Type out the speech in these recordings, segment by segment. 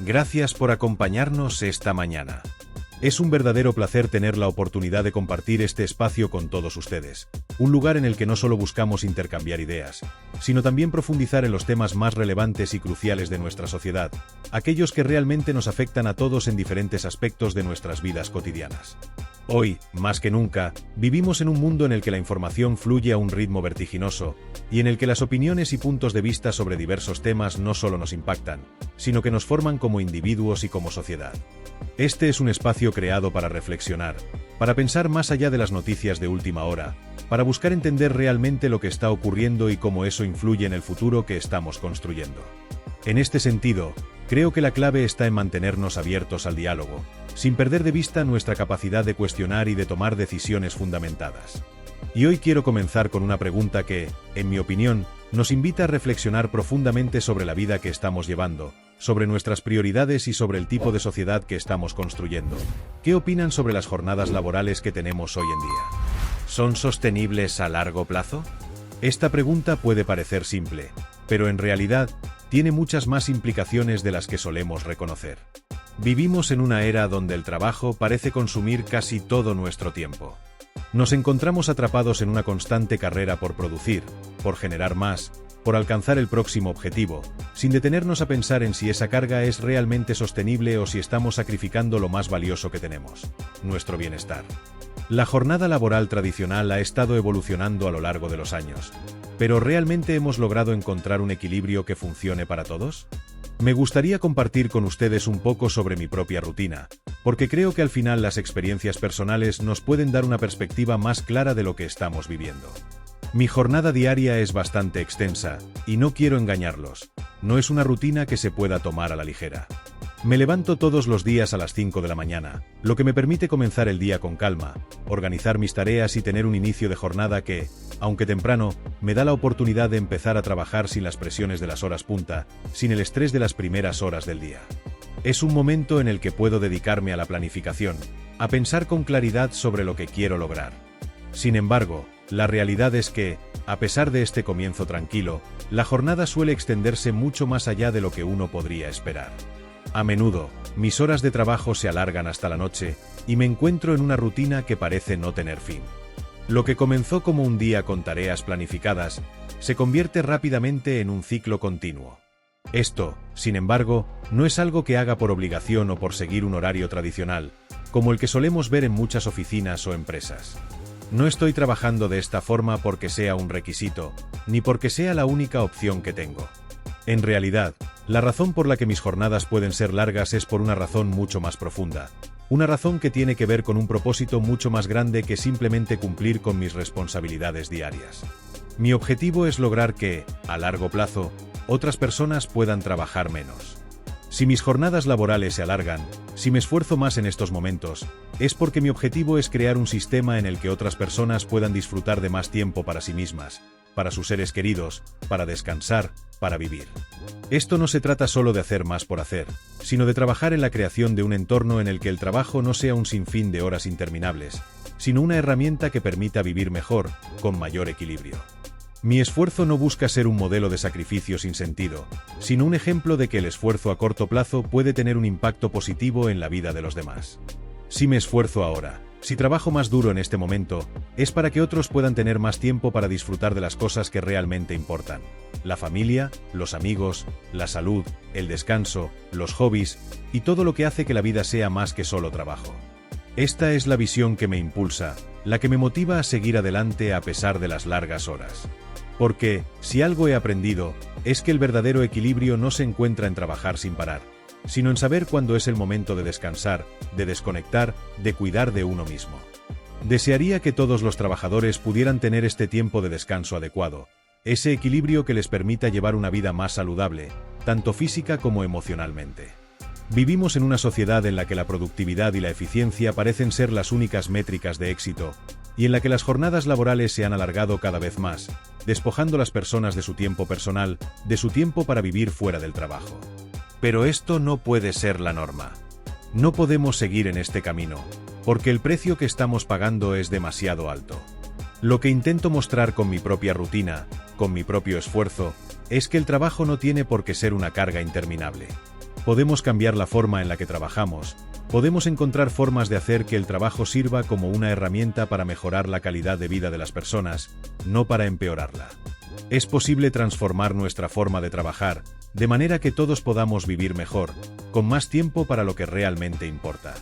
Gracias por acompañarnos esta mañana. Es un verdadero placer tener la oportunidad de compartir este espacio con todos ustedes. Un lugar en el que no solo buscamos intercambiar ideas, sino también profundizar en los temas más relevantes y cruciales de nuestra sociedad, aquellos que realmente nos afectan a todos en diferentes aspectos de nuestras vidas cotidianas. Hoy, más que nunca, vivimos en un mundo en el que la información fluye a un ritmo vertiginoso, y en el que las opiniones y puntos de vista sobre diversos temas no solo nos impactan, sino que nos forman como individuos y como sociedad. Este es un espacio creado para reflexionar, para pensar más allá de las noticias de última hora, para buscar entender realmente lo que está ocurriendo y cómo eso influye en el futuro que estamos construyendo. En este sentido, creo que la clave está en mantenernos abiertos al diálogo, sin perder de vista nuestra capacidad de cuestionar y de tomar decisiones fundamentadas. Y hoy quiero comenzar con una pregunta que, en mi opinión, nos invita a reflexionar profundamente sobre la vida que estamos llevando, sobre nuestras prioridades y sobre el tipo de sociedad que estamos construyendo. ¿Qué opinan sobre las jornadas laborales que tenemos hoy en día? ¿Son sostenibles a largo plazo? Esta pregunta puede parecer simple, pero en realidad tiene muchas más implicaciones de las que solemos reconocer. Vivimos en una era donde el trabajo parece consumir casi todo nuestro tiempo. Nos encontramos atrapados en una constante carrera por producir, por generar más, por alcanzar el próximo objetivo, sin detenernos a pensar en si esa carga es realmente sostenible o si estamos sacrificando lo más valioso que tenemos, nuestro bienestar. La jornada laboral tradicional ha estado evolucionando a lo largo de los años, pero ¿realmente hemos logrado encontrar un equilibrio que funcione para todos? Me gustaría compartir con ustedes un poco sobre mi propia rutina, porque creo que al final las experiencias personales nos pueden dar una perspectiva más clara de lo que estamos viviendo. Mi jornada diaria es bastante extensa, y no quiero engañarlos, no es una rutina que se pueda tomar a la ligera. Me levanto todos los días a las 5 de la mañana, lo que me permite comenzar el día con calma, organizar mis tareas y tener un inicio de jornada que, aunque temprano, me da la oportunidad de empezar a trabajar sin las presiones de las horas punta, sin el estrés de las primeras horas del día. Es un momento en el que puedo dedicarme a la planificación, a pensar con claridad sobre lo que quiero lograr. Sin embargo, la realidad es que, a pesar de este comienzo tranquilo, la jornada suele extenderse mucho más allá de lo que uno podría esperar. A menudo, mis horas de trabajo se alargan hasta la noche, y me encuentro en una rutina que parece no tener fin. Lo que comenzó como un día con tareas planificadas, se convierte rápidamente en un ciclo continuo. Esto, sin embargo, no es algo que haga por obligación o por seguir un horario tradicional, como el que solemos ver en muchas oficinas o empresas. No estoy trabajando de esta forma porque sea un requisito, ni porque sea la única opción que tengo. En realidad, la razón por la que mis jornadas pueden ser largas es por una razón mucho más profunda, una razón que tiene que ver con un propósito mucho más grande que simplemente cumplir con mis responsabilidades diarias. Mi objetivo es lograr que, a largo plazo, otras personas puedan trabajar menos. Si mis jornadas laborales se alargan, si me esfuerzo más en estos momentos, es porque mi objetivo es crear un sistema en el que otras personas puedan disfrutar de más tiempo para sí mismas, para sus seres queridos, para descansar, para vivir. Esto no se trata solo de hacer más por hacer, sino de trabajar en la creación de un entorno en el que el trabajo no sea un sinfín de horas interminables, sino una herramienta que permita vivir mejor, con mayor equilibrio. Mi esfuerzo no busca ser un modelo de sacrificio sin sentido, sino un ejemplo de que el esfuerzo a corto plazo puede tener un impacto positivo en la vida de los demás. Si me esfuerzo ahora, si trabajo más duro en este momento, es para que otros puedan tener más tiempo para disfrutar de las cosas que realmente importan: la familia, los amigos, la salud, el descanso, los hobbies, y todo lo que hace que la vida sea más que solo trabajo. Esta es la visión que me impulsa, la que me motiva a seguir adelante a pesar de las largas horas. Porque, si algo he aprendido, es que el verdadero equilibrio no se encuentra en trabajar sin parar, sino en saber cuándo es el momento de descansar, de desconectar, de cuidar de uno mismo. Desearía que todos los trabajadores pudieran tener este tiempo de descanso adecuado, ese equilibrio que les permita llevar una vida más saludable, tanto física como emocionalmente. Vivimos en una sociedad en la que la productividad y la eficiencia parecen ser las únicas métricas de éxito, y en la que las jornadas laborales se han alargado cada vez más, despojando a las personas de su tiempo personal, de su tiempo para vivir fuera del trabajo. Pero esto no puede ser la norma. No podemos seguir en este camino, porque el precio que estamos pagando es demasiado alto. Lo que intento mostrar con mi propia rutina, con mi propio esfuerzo, es que el trabajo no tiene por qué ser una carga interminable. Podemos cambiar la forma en la que trabajamos, podemos encontrar formas de hacer que el trabajo sirva como una herramienta para mejorar la calidad de vida de las personas, no para empeorarla. Es posible transformar nuestra forma de trabajar, de manera que todos podamos vivir mejor, con más tiempo para lo que realmente importa.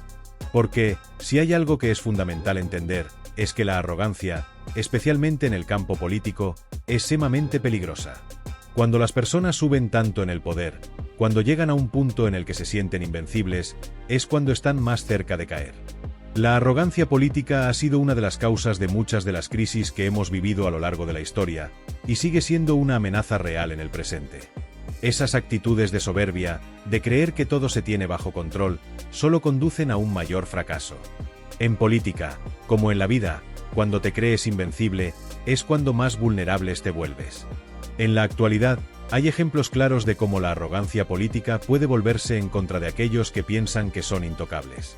Porque, si hay algo que es fundamental entender, es que la arrogancia, especialmente en el campo político, es sumamente peligrosa. Cuando las personas suben tanto en el poder, cuando llegan a un punto en el que se sienten invencibles, es cuando están más cerca de caer. La arrogancia política ha sido una de las causas de muchas de las crisis que hemos vivido a lo largo de la historia, y sigue siendo una amenaza real en el presente. Esas actitudes de soberbia, de creer que todo se tiene bajo control, solo conducen a un mayor fracaso. En política, como en la vida, cuando te crees invencible, es cuando más vulnerables te vuelves. En la actualidad, hay ejemplos claros de cómo la arrogancia política puede volverse en contra de aquellos que piensan que son intocables.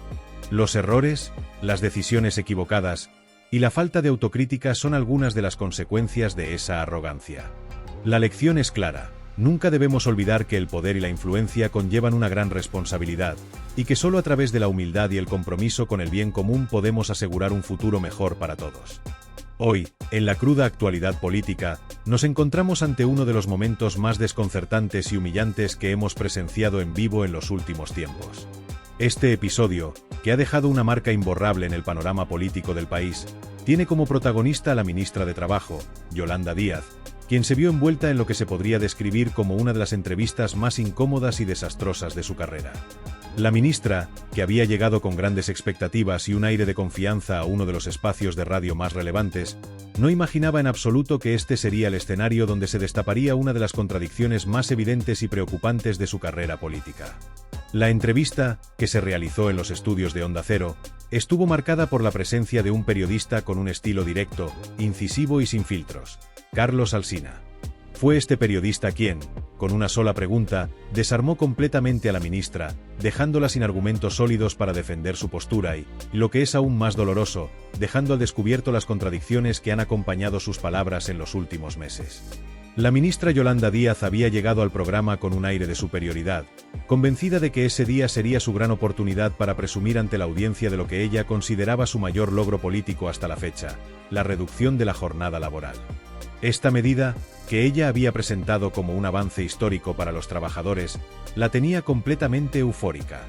Los errores, las decisiones equivocadas y la falta de autocrítica son algunas de las consecuencias de esa arrogancia. La lección es clara. Nunca debemos olvidar que el poder y la influencia conllevan una gran responsabilidad, y que solo a través de la humildad y el compromiso con el bien común podemos asegurar un futuro mejor para todos. Hoy, en la cruda actualidad política, nos encontramos ante uno de los momentos más desconcertantes y humillantes que hemos presenciado en vivo en los últimos tiempos. Este episodio, que ha dejado una marca imborrable en el panorama político del país, tiene como protagonista a la ministra de Trabajo, Yolanda Díaz, quien se vio envuelta en lo que se podría describir como una de las entrevistas más incómodas y desastrosas de su carrera. La ministra, que había llegado con grandes expectativas y un aire de confianza a uno de los espacios de radio más relevantes, no imaginaba en absoluto que este sería el escenario donde se destaparía una de las contradicciones más evidentes y preocupantes de su carrera política. La entrevista, que se realizó en los estudios de Onda Cero, estuvo marcada por la presencia de un periodista con un estilo directo, incisivo y sin filtros, Carlos Alsina. Fue este periodista quien, con una sola pregunta, desarmó completamente a la ministra, dejándola sin argumentos sólidos para defender su postura y, lo que es aún más doloroso, dejando al descubierto las contradicciones que han acompañado sus palabras en los últimos meses. La ministra Yolanda Díaz había llegado al programa con un aire de superioridad, convencida de que ese día sería su gran oportunidad para presumir ante la audiencia de lo que ella consideraba su mayor logro político hasta la fecha, la reducción de la jornada laboral. Esta medida, que ella había presentado como un avance histórico para los trabajadores, la tenía completamente eufórica.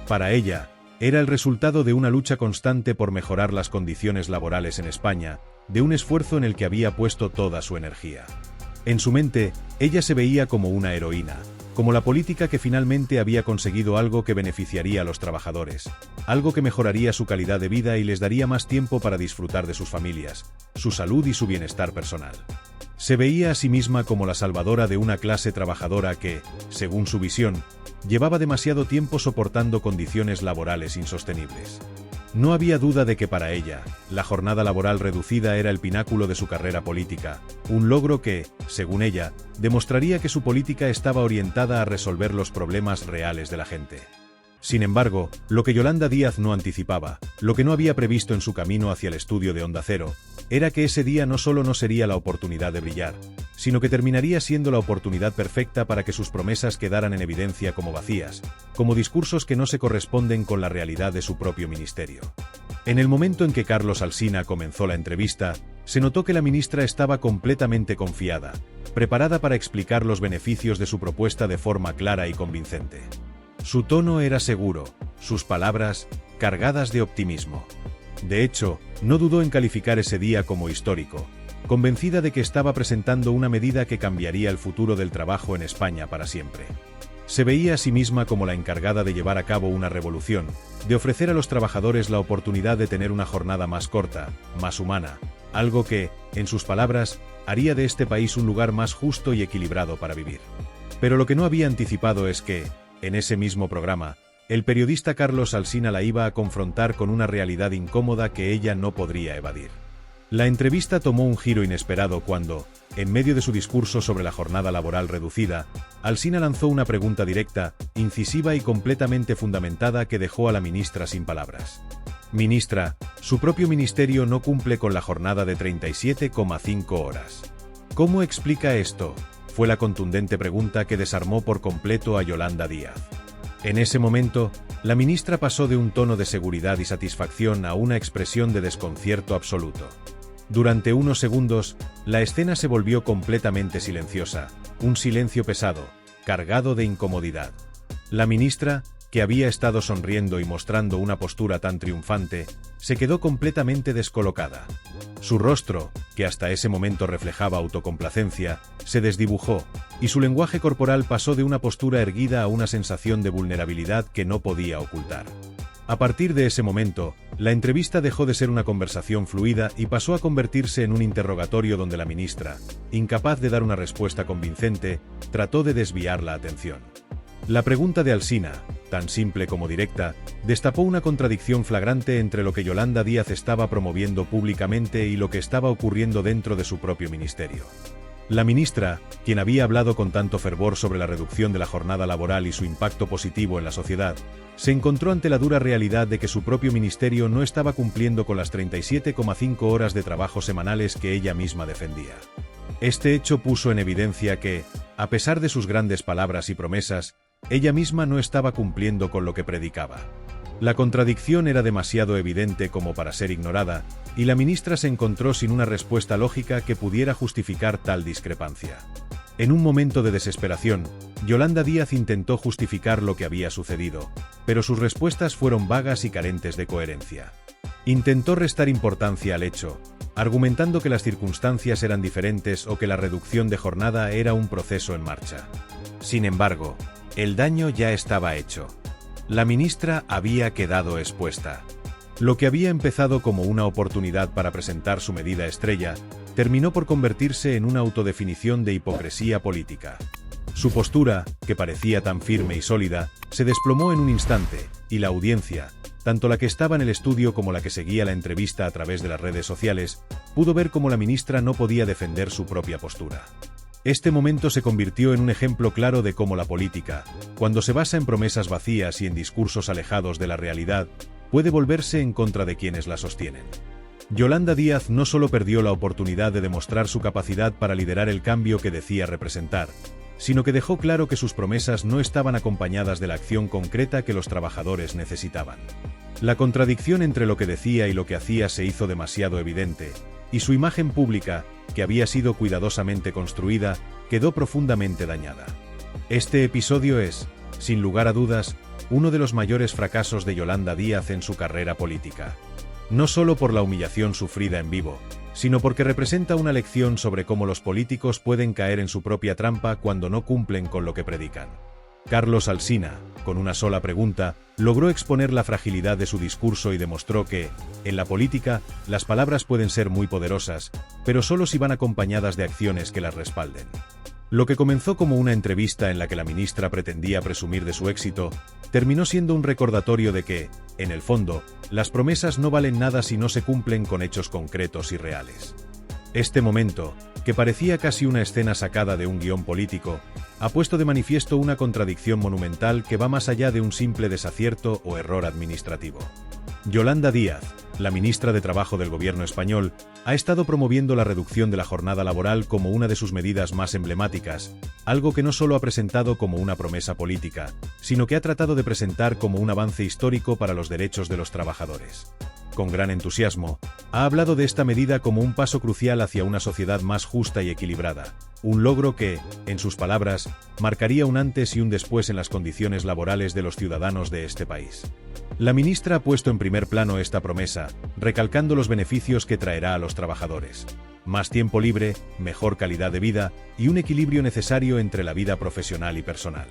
Para ella, era el resultado de una lucha constante por mejorar las condiciones laborales en España, de un esfuerzo en el que había puesto toda su energía. En su mente, ella se veía como una heroína, como la política que finalmente había conseguido algo que beneficiaría a los trabajadores, algo que mejoraría su calidad de vida y les daría más tiempo para disfrutar de sus familias, su salud y su bienestar personal. Se veía a sí misma como la salvadora de una clase trabajadora que, según su visión, llevaba demasiado tiempo soportando condiciones laborales insostenibles. No había duda de que para ella, la jornada laboral reducida era el pináculo de su carrera política, un logro que, según ella, demostraría que su política estaba orientada a resolver los problemas reales de la gente. Sin embargo, lo que Yolanda Díaz no anticipaba, lo que no había previsto en su camino hacia el estudio de Onda Cero, era que ese día no solo no sería la oportunidad de brillar, sino que terminaría siendo la oportunidad perfecta para que sus promesas quedaran en evidencia como vacías, como discursos que no se corresponden con la realidad de su propio ministerio. En el momento en que Carlos Alsina comenzó la entrevista, se notó que la ministra estaba completamente confiada, preparada para explicar los beneficios de su propuesta de forma clara y convincente. Su tono era seguro, sus palabras, cargadas de optimismo. De hecho, no dudó en calificar ese día como histórico, convencida de que estaba presentando una medida que cambiaría el futuro del trabajo en España para siempre. Se veía a sí misma como la encargada de llevar a cabo una revolución, de ofrecer a los trabajadores la oportunidad de tener una jornada más corta, más humana, algo que, en sus palabras, haría de este país un lugar más justo y equilibrado para vivir. Pero lo que no había anticipado es que, en ese mismo programa, el periodista Carlos Alsina la iba a confrontar con una realidad incómoda que ella no podría evadir. La entrevista tomó un giro inesperado cuando, en medio de su discurso sobre la jornada laboral reducida, Alsina lanzó una pregunta directa, incisiva y completamente fundamentada que dejó a la ministra sin palabras. Ministra, su propio ministerio no cumple con la jornada de 37,5 horas. ¿Cómo explica esto?, fue la contundente pregunta que desarmó por completo a Yolanda Díaz. En ese momento, la ministra pasó de un tono de seguridad y satisfacción a una expresión de desconcierto absoluto. Durante unos segundos, la escena se volvió completamente silenciosa, un silencio pesado, cargado de incomodidad. La ministra, que había estado sonriendo y mostrando una postura tan triunfante, se quedó completamente descolocada. Su rostro, que hasta ese momento reflejaba autocomplacencia, se desdibujó, y su lenguaje corporal pasó de una postura erguida a una sensación de vulnerabilidad que no podía ocultar. A partir de ese momento, la entrevista dejó de ser una conversación fluida y pasó a convertirse en un interrogatorio donde la ministra, incapaz de dar una respuesta convincente, trató de desviar la atención. La pregunta de Alsina, tan simple como directa, destapó una contradicción flagrante entre lo que Yolanda Díaz estaba promoviendo públicamente y lo que estaba ocurriendo dentro de su propio ministerio. La ministra, quien había hablado con tanto fervor sobre la reducción de la jornada laboral y su impacto positivo en la sociedad, se encontró ante la dura realidad de que su propio ministerio no estaba cumpliendo con las 37,5 horas de trabajo semanales que ella misma defendía. Este hecho puso en evidencia que, a pesar de sus grandes palabras y promesas, ella misma no estaba cumpliendo con lo que predicaba. La contradicción era demasiado evidente como para ser ignorada, y la ministra se encontró sin una respuesta lógica que pudiera justificar tal discrepancia. En un momento de desesperación, Yolanda Díaz intentó justificar lo que había sucedido, pero sus respuestas fueron vagas y carentes de coherencia. Intentó restar importancia al hecho, argumentando que las circunstancias eran diferentes o que la reducción de jornada era un proceso en marcha. Sin embargo, el daño ya estaba hecho. La ministra había quedado expuesta. Lo que había empezado como una oportunidad para presentar su medida estrella, terminó por convertirse en una autodefinición de hipocresía política. Su postura, que parecía tan firme y sólida, se desplomó en un instante, y la audiencia, tanto la que estaba en el estudio como la que seguía la entrevista a través de las redes sociales, pudo ver cómo la ministra no podía defender su propia postura. Este momento se convirtió en un ejemplo claro de cómo la política, cuando se basa en promesas vacías y en discursos alejados de la realidad, puede volverse en contra de quienes la sostienen. Yolanda Díaz no solo perdió la oportunidad de demostrar su capacidad para liderar el cambio que decía representar, sino que dejó claro que sus promesas no estaban acompañadas de la acción concreta que los trabajadores necesitaban. La contradicción entre lo que decía y lo que hacía se hizo demasiado evidente, y su imagen pública, que había sido cuidadosamente construida, quedó profundamente dañada. Este episodio es, sin lugar a dudas, uno de los mayores fracasos de Yolanda Díaz en su carrera política. No solo por la humillación sufrida en vivo, sino porque representa una lección sobre cómo los políticos pueden caer en su propia trampa cuando no cumplen con lo que predican. Carlos Alsina, con una sola pregunta, logró exponer la fragilidad de su discurso y demostró que, en la política, las palabras pueden ser muy poderosas, pero solo si van acompañadas de acciones que las respalden. Lo que comenzó como una entrevista en la que la ministra pretendía presumir de su éxito, terminó siendo un recordatorio de que, en el fondo, las promesas no valen nada si no se cumplen con hechos concretos y reales. Este momento, que parecía casi una escena sacada de un guión político, ha puesto de manifiesto una contradicción monumental que va más allá de un simple desacierto o error administrativo. Yolanda Díaz, la ministra de Trabajo del gobierno español, ha estado promoviendo la reducción de la jornada laboral como una de sus medidas más emblemáticas, algo que no solo ha presentado como una promesa política, sino que ha tratado de presentar como un avance histórico para los derechos de los trabajadores. Con gran entusiasmo, ha hablado de esta medida como un paso crucial hacia una sociedad más justa y equilibrada, un logro que, en sus palabras, marcaría un antes y un después en las condiciones laborales de los ciudadanos de este país. La ministra ha puesto en primer plano esta promesa, recalcando los beneficios que traerá a los trabajadores: más tiempo libre, mejor calidad de vida y un equilibrio necesario entre la vida profesional y personal.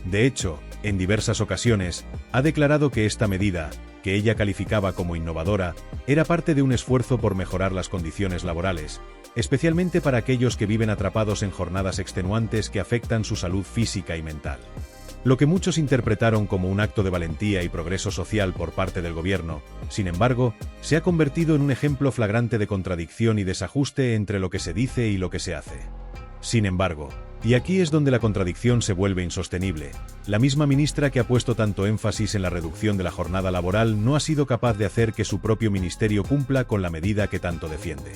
De hecho, en diversas ocasiones, ha declarado que esta medida, que ella calificaba como innovadora, era parte de un esfuerzo por mejorar las condiciones laborales, especialmente para aquellos que viven atrapados en jornadas extenuantes que afectan su salud física y mental. Lo que muchos interpretaron como un acto de valentía y progreso social por parte del gobierno, sin embargo, se ha convertido en un ejemplo flagrante de contradicción y desajuste entre lo que se dice y lo que se hace. Sin embargo, y aquí es donde la contradicción se vuelve insostenible, la misma ministra que ha puesto tanto énfasis en la reducción de la jornada laboral no ha sido capaz de hacer que su propio ministerio cumpla con la medida que tanto defiende.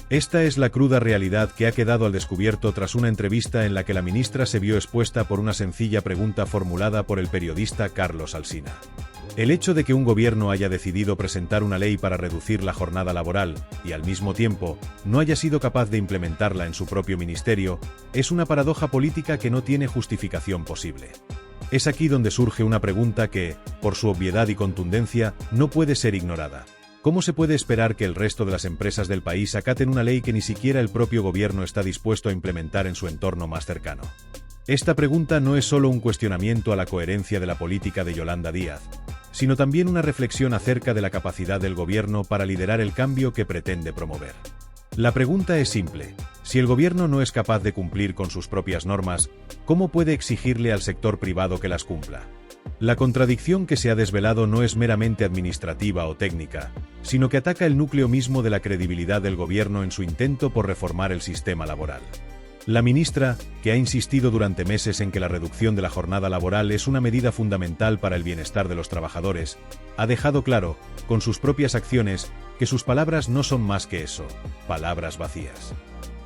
Esta es la cruda realidad que ha quedado al descubierto tras una entrevista en la que la ministra se vio expuesta por una sencilla pregunta formulada por el periodista Carlos Alsina. El hecho de que un gobierno haya decidido presentar una ley para reducir la jornada laboral, y al mismo tiempo, no haya sido capaz de implementarla en su propio ministerio, es una paradoja política que no tiene justificación posible. Es aquí donde surge una pregunta que, por su obviedad y contundencia, no puede ser ignorada. ¿Cómo se puede esperar que el resto de las empresas del país acaten una ley que ni siquiera el propio gobierno está dispuesto a implementar en su entorno más cercano? Esta pregunta no es solo un cuestionamiento a la coherencia de la política de Yolanda Díaz, sino también una reflexión acerca de la capacidad del gobierno para liderar el cambio que pretende promover. La pregunta es simple: si el gobierno no es capaz de cumplir con sus propias normas, ¿cómo puede exigirle al sector privado que las cumpla? La contradicción que se ha desvelado no es meramente administrativa o técnica, sino que ataca el núcleo mismo de la credibilidad del gobierno en su intento por reformar el sistema laboral. La ministra, que ha insistido durante meses en que la reducción de la jornada laboral es una medida fundamental para el bienestar de los trabajadores, ha dejado claro, con sus propias acciones, que sus palabras no son más que eso, palabras vacías.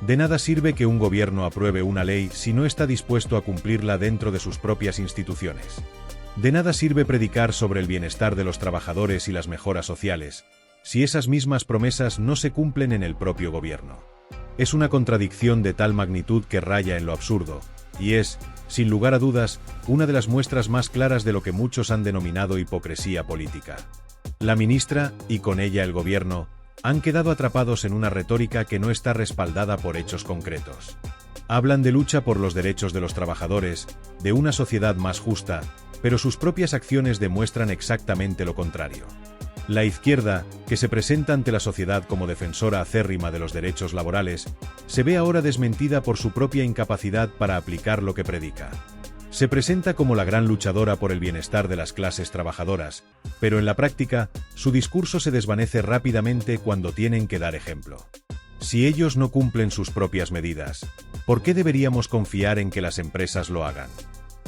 De nada sirve que un gobierno apruebe una ley si no está dispuesto a cumplirla dentro de sus propias instituciones. De nada sirve predicar sobre el bienestar de los trabajadores y las mejoras sociales, si esas mismas promesas no se cumplen en el propio gobierno. Es una contradicción de tal magnitud que raya en lo absurdo, y es, sin lugar a dudas, una de las muestras más claras de lo que muchos han denominado hipocresía política. La ministra, y con ella el gobierno, han quedado atrapados en una retórica que no está respaldada por hechos concretos. Hablan de lucha por los derechos de los trabajadores, de una sociedad más justa, pero sus propias acciones demuestran exactamente lo contrario. La izquierda, que se presenta ante la sociedad como defensora acérrima de los derechos laborales, se ve ahora desmentida por su propia incapacidad para aplicar lo que predica. Se presenta como la gran luchadora por el bienestar de las clases trabajadoras, pero en la práctica, su discurso se desvanece rápidamente cuando tienen que dar ejemplo. Si ellos no cumplen sus propias medidas, ¿por qué deberíamos confiar en que las empresas lo hagan?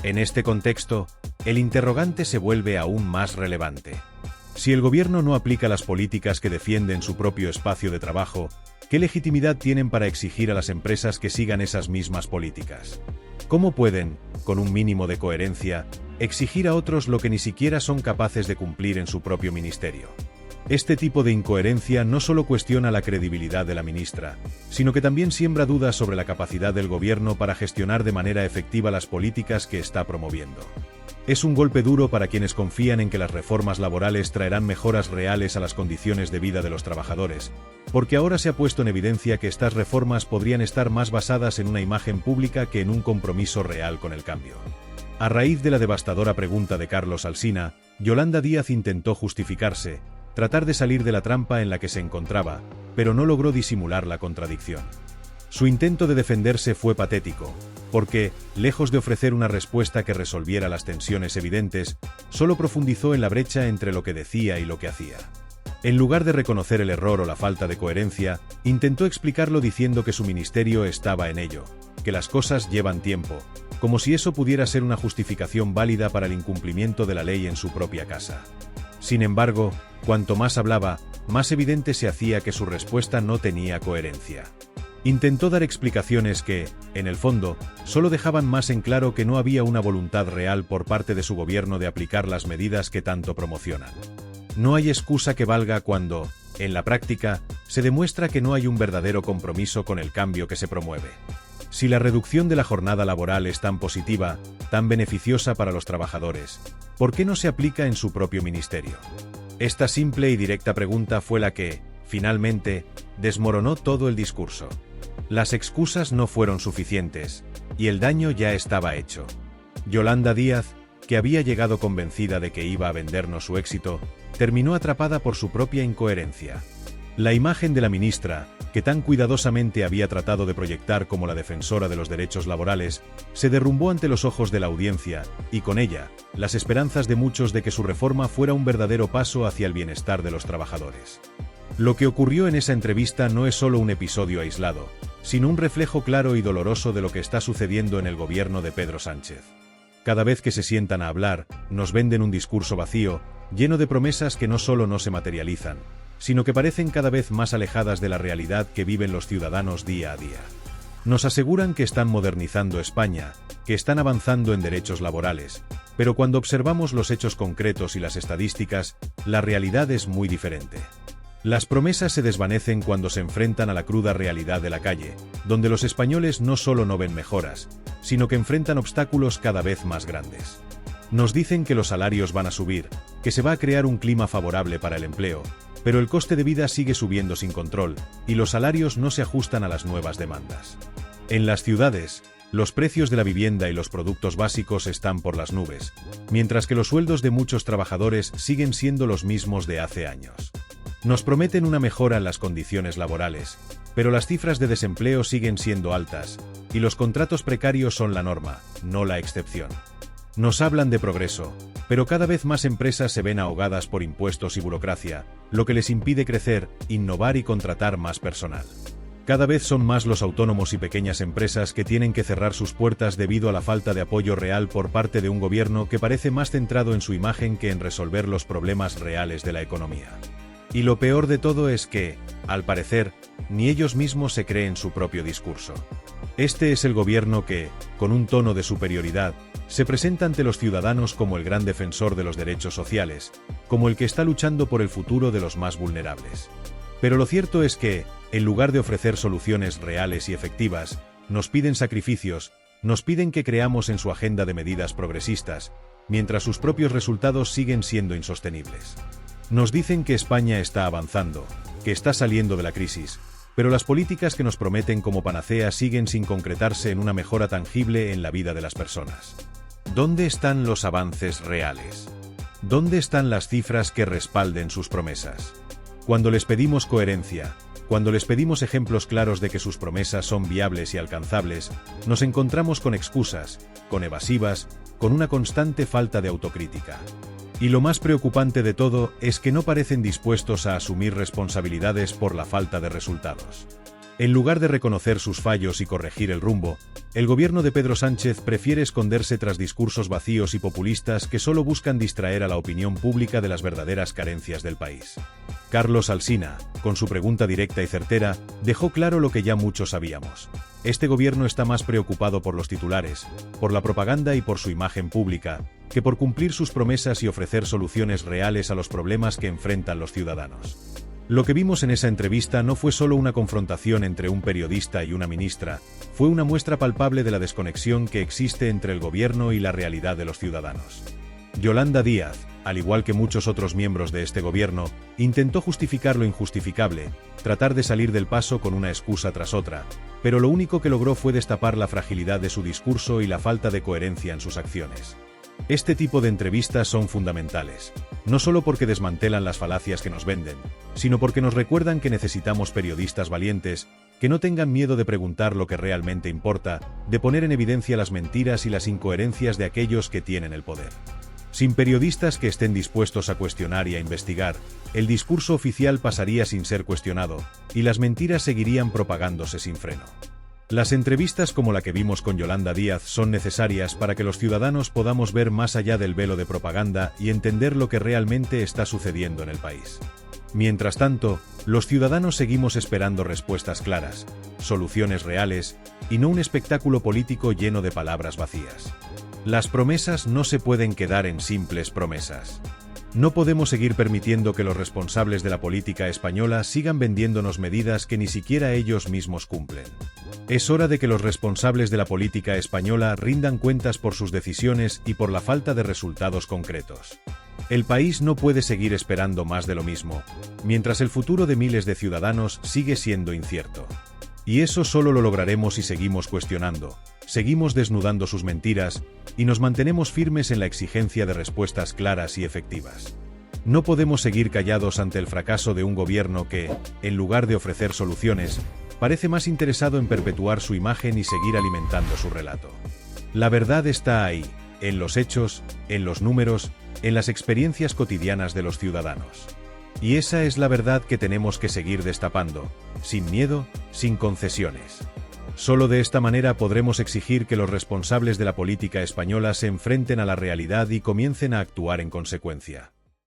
En este contexto, el interrogante se vuelve aún más relevante. Si el gobierno no aplica las políticas que defienden su propio espacio de trabajo, ¿qué legitimidad tienen para exigir a las empresas que sigan esas mismas políticas? ¿Cómo pueden, con un mínimo de coherencia, exigir a otros lo que ni siquiera son capaces de cumplir en su propio ministerio? Este tipo de incoherencia no solo cuestiona la credibilidad de la ministra, sino que también siembra dudas sobre la capacidad del gobierno para gestionar de manera efectiva las políticas que está promoviendo. Es un golpe duro para quienes confían en que las reformas laborales traerán mejoras reales a las condiciones de vida de los trabajadores, porque ahora se ha puesto en evidencia que estas reformas podrían estar más basadas en una imagen pública que en un compromiso real con el cambio. A raíz de la devastadora pregunta de Carlos Alsina, Yolanda Díaz intentó justificarse, tratar de salir de la trampa en la que se encontraba, pero no logró disimular la contradicción. Su intento de defenderse fue patético, porque, lejos de ofrecer una respuesta que resolviera las tensiones evidentes, solo profundizó en la brecha entre lo que decía y lo que hacía. En lugar de reconocer el error o la falta de coherencia, intentó explicarlo diciendo que su ministerio estaba en ello, que las cosas llevan tiempo, como si eso pudiera ser una justificación válida para el incumplimiento de la ley en su propia casa. Sin embargo, cuanto más hablaba, más evidente se hacía que su respuesta no tenía coherencia. Intentó dar explicaciones que, en el fondo, solo dejaban más en claro que no había una voluntad real por parte de su gobierno de aplicar las medidas que tanto promocionan. No hay excusa que valga cuando, en la práctica, se demuestra que no hay un verdadero compromiso con el cambio que se promueve. Si la reducción de la jornada laboral es tan positiva, tan beneficiosa para los trabajadores, ¿por qué no se aplica en su propio ministerio? Esta simple y directa pregunta fue la que, finalmente, desmoronó todo el discurso. Las excusas no fueron suficientes, y el daño ya estaba hecho. Yolanda Díaz, que había llegado convencida de que iba a vendernos su éxito, terminó atrapada por su propia incoherencia. La imagen de la ministra, que tan cuidadosamente había tratado de proyectar como la defensora de los derechos laborales, se derrumbó ante los ojos de la audiencia, y con ella, las esperanzas de muchos de que su reforma fuera un verdadero paso hacia el bienestar de los trabajadores. Lo que ocurrió en esa entrevista no es solo un episodio aislado, sino un reflejo claro y doloroso de lo que está sucediendo en el gobierno de Pedro Sánchez. Cada vez que se sientan a hablar, nos venden un discurso vacío, lleno de promesas que no solo no se materializan, sino que parecen cada vez más alejadas de la realidad que viven los ciudadanos día a día. Nos aseguran que están modernizando España, que están avanzando en derechos laborales, pero cuando observamos los hechos concretos y las estadísticas, la realidad es muy diferente. Las promesas se desvanecen cuando se enfrentan a la cruda realidad de la calle, donde los españoles no solo no ven mejoras, sino que enfrentan obstáculos cada vez más grandes. Nos dicen que los salarios van a subir, que se va a crear un clima favorable para el empleo, pero el coste de vida sigue subiendo sin control, y los salarios no se ajustan a las nuevas demandas. En las ciudades, los precios de la vivienda y los productos básicos están por las nubes, mientras que los sueldos de muchos trabajadores siguen siendo los mismos de hace años. Nos prometen una mejora en las condiciones laborales, pero las cifras de desempleo siguen siendo altas, y los contratos precarios son la norma, no la excepción. Nos hablan de progreso, pero cada vez más empresas se ven ahogadas por impuestos y burocracia, lo que les impide crecer, innovar y contratar más personal. Cada vez son más los autónomos y pequeñas empresas que tienen que cerrar sus puertas debido a la falta de apoyo real por parte de un gobierno que parece más centrado en su imagen que en resolver los problemas reales de la economía. Y lo peor de todo es que, al parecer, ni ellos mismos se creen su propio discurso. Este es el gobierno que, con un tono de superioridad, se presenta ante los ciudadanos como el gran defensor de los derechos sociales, como el que está luchando por el futuro de los más vulnerables. Pero lo cierto es que, en lugar de ofrecer soluciones reales y efectivas, nos piden sacrificios, nos piden que creamos en su agenda de medidas progresistas, mientras sus propios resultados siguen siendo insostenibles. Nos dicen que España está avanzando, que está saliendo de la crisis, pero las políticas que nos prometen como panacea siguen sin concretarse en una mejora tangible en la vida de las personas. ¿Dónde están los avances reales? ¿Dónde están las cifras que respalden sus promesas? Cuando les pedimos coherencia, cuando les pedimos ejemplos claros de que sus promesas son viables y alcanzables, nos encontramos con excusas, con evasivas, con una constante falta de autocrítica. Y lo más preocupante de todo es que no parecen dispuestos a asumir responsabilidades por la falta de resultados. En lugar de reconocer sus fallos y corregir el rumbo, el gobierno de Pedro Sánchez prefiere esconderse tras discursos vacíos y populistas que solo buscan distraer a la opinión pública de las verdaderas carencias del país. Carlos Alsina, con su pregunta directa y certera, dejó claro lo que ya muchos sabíamos. Este gobierno está más preocupado por los titulares, por la propaganda y por su imagen pública, que por cumplir sus promesas y ofrecer soluciones reales a los problemas que enfrentan los ciudadanos. Lo que vimos en esa entrevista no fue solo una confrontación entre un periodista y una ministra, fue una muestra palpable de la desconexión que existe entre el gobierno y la realidad de los ciudadanos. Yolanda Díaz, al igual que muchos otros miembros de este gobierno, intentó justificar lo injustificable, tratar de salir del paso con una excusa tras otra, pero lo único que logró fue destapar la fragilidad de su discurso y la falta de coherencia en sus acciones. Este tipo de entrevistas son fundamentales, no solo porque desmantelan las falacias que nos venden, sino porque nos recuerdan que necesitamos periodistas valientes, que no tengan miedo de preguntar lo que realmente importa, de poner en evidencia las mentiras y las incoherencias de aquellos que tienen el poder. Sin periodistas que estén dispuestos a cuestionar y a investigar, el discurso oficial pasaría sin ser cuestionado, y las mentiras seguirían propagándose sin freno. Las entrevistas como la que vimos con Yolanda Díaz son necesarias para que los ciudadanos podamos ver más allá del velo de propaganda y entender lo que realmente está sucediendo en el país. Mientras tanto, los ciudadanos seguimos esperando respuestas claras, soluciones reales, y no un espectáculo político lleno de palabras vacías. Las promesas no se pueden quedar en simples promesas. No podemos seguir permitiendo que los responsables de la política española sigan vendiéndonos medidas que ni siquiera ellos mismos cumplen. Es hora de que los responsables de la política española rindan cuentas por sus decisiones y por la falta de resultados concretos. El país no puede seguir esperando más de lo mismo, mientras el futuro de miles de ciudadanos sigue siendo incierto. Y eso solo lo lograremos si seguimos cuestionando, seguimos desnudando sus mentiras, y nos mantenemos firmes en la exigencia de respuestas claras y efectivas. No podemos seguir callados ante el fracaso de un gobierno que, en lugar de ofrecer soluciones, parece más interesado en perpetuar su imagen y seguir alimentando su relato. La verdad está ahí, en los hechos, en los números, en las experiencias cotidianas de los ciudadanos. Y esa es la verdad que tenemos que seguir destapando, sin miedo, sin concesiones. Solo de esta manera podremos exigir que los responsables de la política española se enfrenten a la realidad y comiencen a actuar en consecuencia.